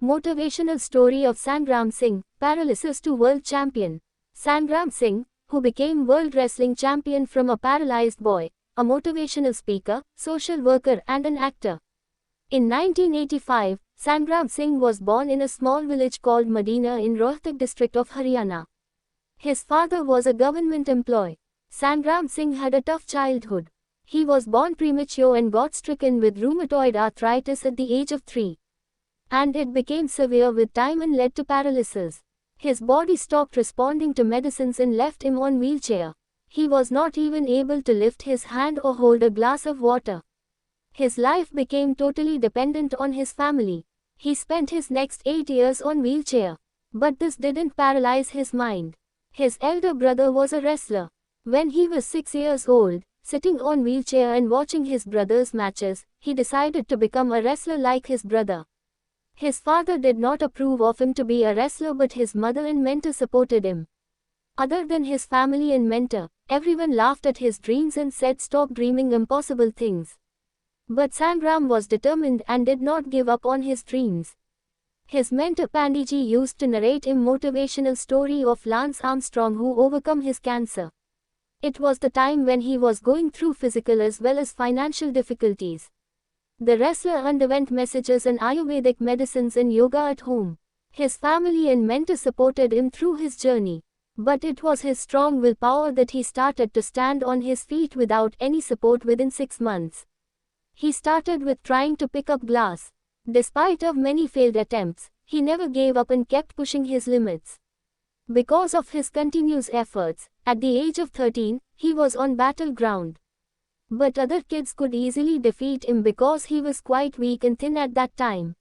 Motivational story of Sangram Singh, paralysis to world champion. Sangram Singh, who became world wrestling champion from a paralyzed boy, a motivational speaker, social worker and an actor. In 1985, Sangram Singh was born in a small village called Madina in Rohtak district of Haryana. His father was a government employee. Sangram Singh had a tough childhood. He was born premature and got stricken with rheumatoid arthritis at the age of 3. And it became severe with time and led to paralysis. His body stopped responding to medicines and left him on wheelchair. He was not even able to lift his hand or hold a glass of water. His life became totally dependent on his family. He spent his next 8 years on wheelchair. But this didn't paralyze his mind. His elder brother was a wrestler. When he was 6 years old, sitting on wheelchair and watching his brother's matches, he decided to become a wrestler like his brother. His father did not approve of him to be a wrestler, but his mother and mentor supported him. Other than his family and mentor, everyone laughed at his dreams and said stop dreaming impossible things. But Sangram was determined and did not give up on his dreams. His mentor Pandiji used to narrate him motivational story of Lance Armstrong who overcome his cancer. It was the time when he was going through physical as well as financial difficulties. The wrestler underwent messages and Ayurvedic medicines and yoga at home. His family and mentor supported him through his journey. But it was his strong willpower that he started to stand on his feet without any support within 6 months. He started with trying to pick up glass. Despite of many failed attempts, he never gave up and kept pushing his limits. Because of his continuous efforts, at the age of 13, he was on battleground. But other kids could easily defeat him because he was quite weak and thin at that time.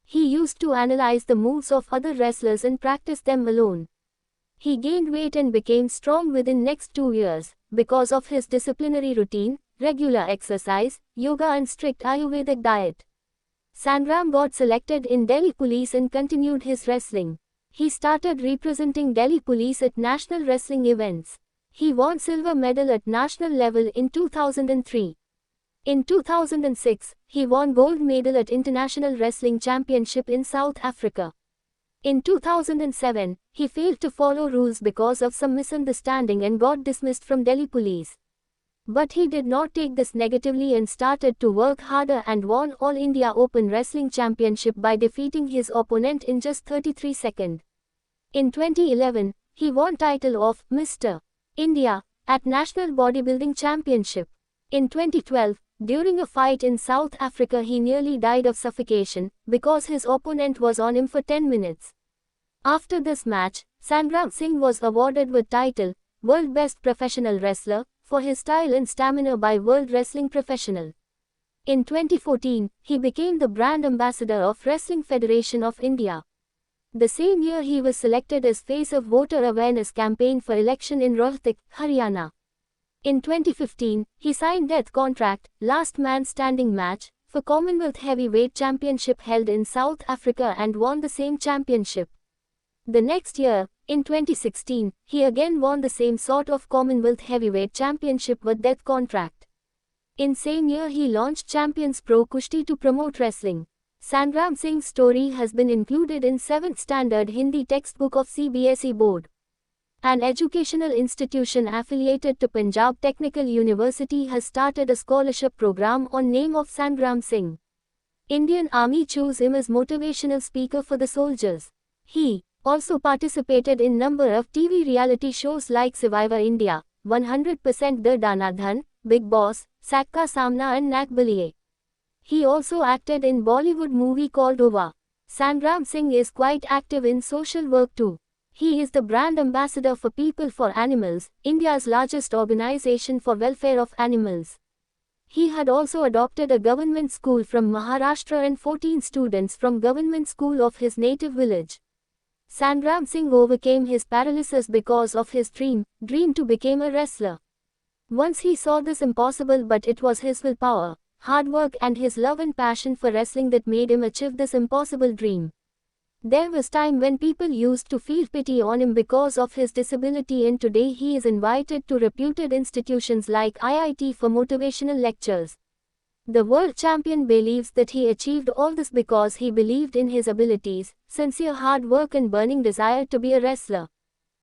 He used to analyze the moves of other wrestlers and practice them alone. He gained weight and became strong within next 2 years, because of his disciplinary routine, regular exercise, yoga and strict Ayurvedic diet. Sangram got selected in Delhi Police and continued his wrestling. He started representing Delhi Police at national wrestling events. He won silver medal at national level in 2003. In 2006, he won gold medal at International Wrestling Championship in South Africa. In 2007, he failed to follow rules because of some misunderstanding and got dismissed from Delhi Police. But he did not take this negatively and started to work harder and won All India Open Wrestling Championship by defeating his opponent in just 33 seconds. In 2011, he won title of Mr. India at National Bodybuilding Championship. In 2012, during a fight in South Africa, he nearly died of suffocation because his opponent was on him for 10 minutes. After this match, Sangram Singh was awarded with title World Best Professional Wrestler for his style and stamina by World Wrestling Professional. In 2014, he became the brand ambassador of Wrestling Federation of India. The same year he was selected as face of voter awareness campaign for election in Rohtak, Haryana. In 2015, he signed death contract, last man standing match, for Commonwealth Heavyweight Championship held in South Africa and won the same championship. The next year, in 2016, he again won the same sort of Commonwealth Heavyweight Championship with death contract. In same year he launched Champions Pro Kushti to promote wrestling. Sangram Singh's story has been included in 7th Standard Hindi textbook of CBSE Board. An educational institution affiliated to Punjab Technical University has started a scholarship program on name of Sangram Singh. Indian Army chose him as motivational speaker for the soldiers. He also participated in number of TV reality shows like Survivor India, 100% The Danadhan, Big Boss, Sakka Samna and Nak Baliye. He also acted in Bollywood movie called Ova. Sangram Singh is quite active in social work too. He is the brand ambassador for People for Animals, India's largest organization for welfare of animals. He had also adopted a government school from Maharashtra and 14 students from government school of his native village. Sangram Singh overcame his paralysis because of his dream to become a wrestler. Once he saw this impossible, but it was his willpower, hard work and his love and passion for wrestling that made him achieve this impossible dream. There was time when people used to feel pity on him because of his disability, and today he is invited to reputed institutions like IIT for motivational lectures. The world champion believes that he achieved all this because he believed in his abilities, sincere hard work and burning desire to be a wrestler.